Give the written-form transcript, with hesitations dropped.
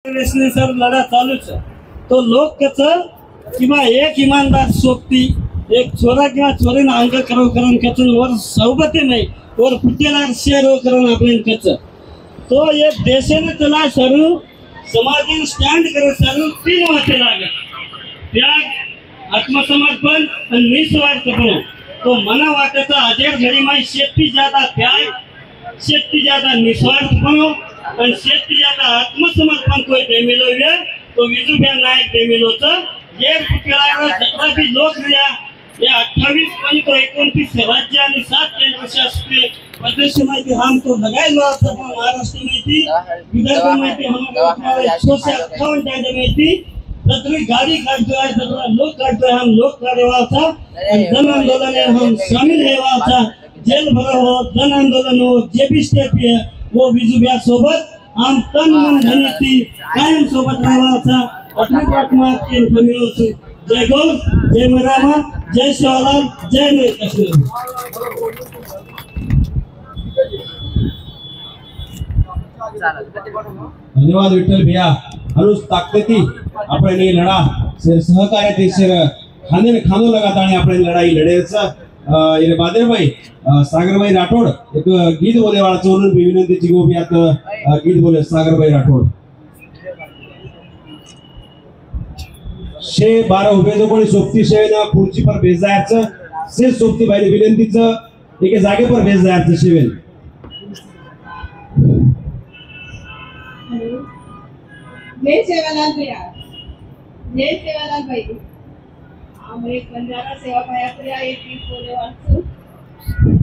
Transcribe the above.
Sir लढा चालूच आहे। तो लोक कसं किंवा एक इमानदार सोबती एक छोरा किंवा छोरीनं अंग करून कचन वर सोबती नाही वर फुटेला शेर करून आपण कच तो एक देशाने त्याला सरू समाजाने स्टँड करत सरू 3 वाटे लागत त्याग आत्मसमर्पण आणि निस्वार्थपणा तो मना वाटाचा अजेर घडी माई शेती ज्यादा त्याग शेती ज्यादा निस्वार्थपणा और शेती ज्यादा आत्मसमर्पण कोई दे मिलो ये तो विजुभ्या नायक दे मिलो तो ये केला जत्रा भी लोक रिया ये 28 पंच 29 राज्य आणि 7 केंद्र शासित प्रदेश में हम तो लगाए लो आप महाराष्ट्र में थी विदर्भ में थी हमारे 158 राज्य में थी तत्वी गाड़ी काट दो है तत्वा लोग काट दो हम लोग का रेवा था जन आंदोलन में हम शामिल रेवा था जेल भरा हो जन आंदोलन हो जे भी स्टेप है वो विजुभ्या सोबत हम तन मन धनी थी कायम सोबत रेवा था अपने आत्मा के फमिलो से जय गौ जय मरामा जय शिवलाल जय जय कश्मीर। धन्यवाद विठ्ठल भैया हनुस ताकती आपण ये लढा सहकार्य ते खाने में खानो लगाता आणि आपण लढाई लढेच ये बादर भाई सागर भाई राठोड एक गीत बोले वाला चोरून विनंतीची गोपी यात गीत बोले सागर भाई राठोड शे 12 उभे जो कोणी सोबती शेवेना खुर्ची पर बेस जायचं से सोबती भाई विनंतीचं एके जागे पर बेस जायचं शेवेन जय सेवालाल भैया जय सेवालाल भाई हम एक बंजारा सेवा पाया एक बोले वांसू